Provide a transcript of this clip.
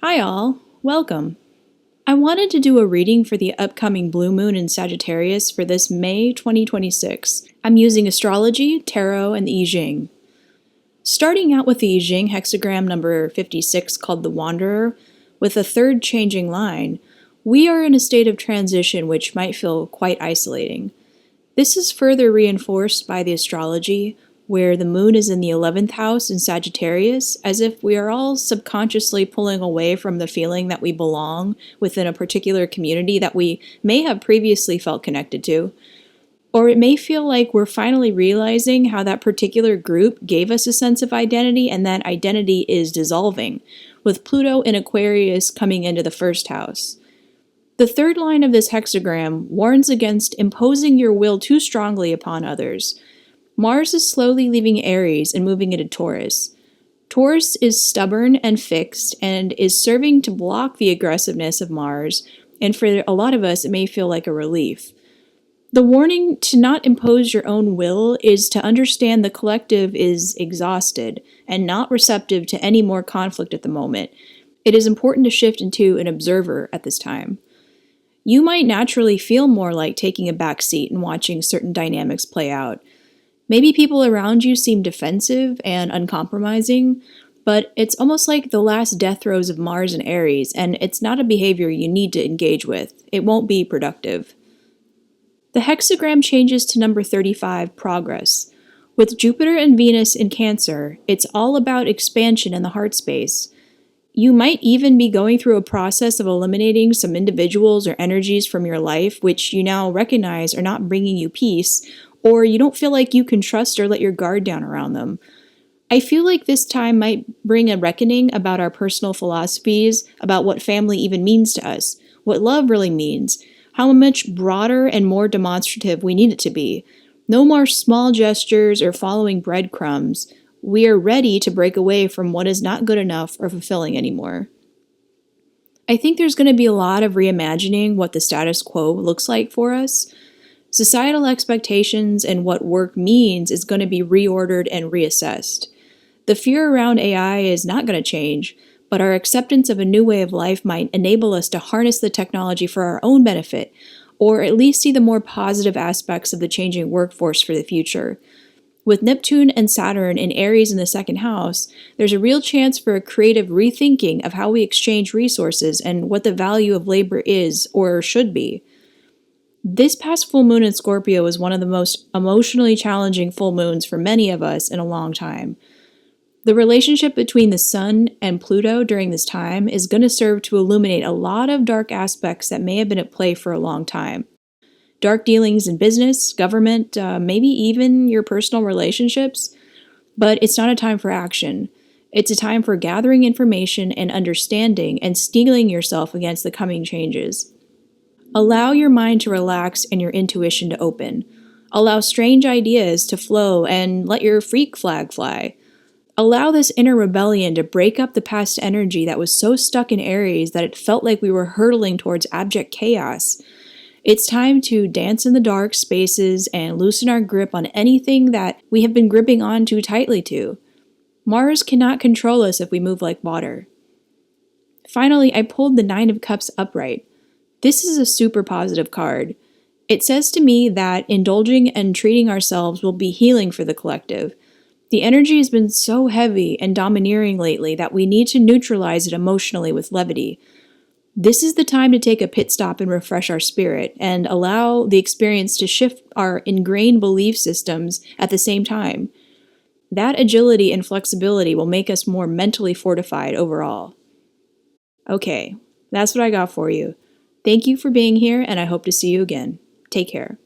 Hi all, welcome. I wanted to do a reading for the upcoming blue moon in Sagittarius for this May 2026. I'm using astrology, tarot, and the I Ching. Starting out with the I Ching hexagram number 56 called the Wanderer, with a third changing line, we are in a state of transition which might feel quite isolating. This is further reinforced by the astrology, where the moon is in the 11th house in Sagittarius, as if we are all subconsciously pulling away from the feeling that we belong within a particular community that we may have previously felt connected to. Or it may feel like we're finally realizing how that particular group gave us a sense of identity and that identity is dissolving, with Pluto in Aquarius coming into the first house. The third line of this hexagram warns against imposing your will too strongly upon others. Mars is slowly leaving Aries and moving into Taurus. Taurus is stubborn and fixed and is serving to block the aggressiveness of Mars, and for a lot of us it may feel like a relief. The warning to not impose your own will is to understand the collective is exhausted and not receptive to any more conflict at the moment. It is important to shift into an observer at this time. You might naturally feel more like taking a back seat and watching certain dynamics play out. Maybe people around you seem defensive and uncompromising, but it's almost like the last death throes of Mars and Aries, and it's not a behavior you need to engage with. It won't be productive. The hexagram changes to number 35, Progress. With Jupiter and Venus in Cancer, it's all about expansion in the heart space. You might even be going through a process of eliminating some individuals or energies from your life which you now recognize are not bringing you peace, or you don't feel like you can trust or let your guard down around them. I feel like this time might bring a reckoning about our personal philosophies, about what family even means to us, what love really means, how much broader and more demonstrative we need it to be. No more small gestures or following breadcrumbs. We are ready to break away from what is not good enough or fulfilling anymore. I think there's going to be a lot of reimagining what the status quo looks like for us. Societal expectations and what work means is going to be reordered and reassessed. The fear around AI is not going to change, but our acceptance of a new way of life might enable us to harness the technology for our own benefit, or at least see the more positive aspects of the changing workforce for the future. With Neptune and Saturn in Aries in the second house, there's a real chance for a creative rethinking of how we exchange resources and what the value of labor is or should be. This past full moon in Scorpio was one of the most emotionally challenging full moons for many of us in a long time. The relationship between the Sun and Pluto during this time is going to serve to illuminate a lot of dark aspects that may have been at play for a long time. Dark dealings in business, government, maybe even your personal relationships. But it's not a time for action. It's a time for gathering information and understanding and steeling yourself against the coming changes. Allow your mind to relax and your intuition to open. Allow strange ideas to flow and let your freak flag fly. Allow this inner rebellion to break up the past energy that was so stuck in Aries that it felt like we were hurtling towards abject chaos. It's time to dance in the dark spaces and loosen our grip on anything that we have been gripping on too tightly to. Mars cannot control us if we move like water. Finally, I pulled the Nine of Cups upright. This is a super positive card. It says to me that indulging and treating ourselves will be healing for the collective. The energy has been so heavy and domineering lately that we need to neutralize it emotionally with levity. This is the time to take a pit stop and refresh our spirit and allow the experience to shift our ingrained belief systems at the same time. That agility and flexibility will make us more mentally fortified overall. Okay, that's what I got for you. Thank you for being here, and I hope to see you again. Take care.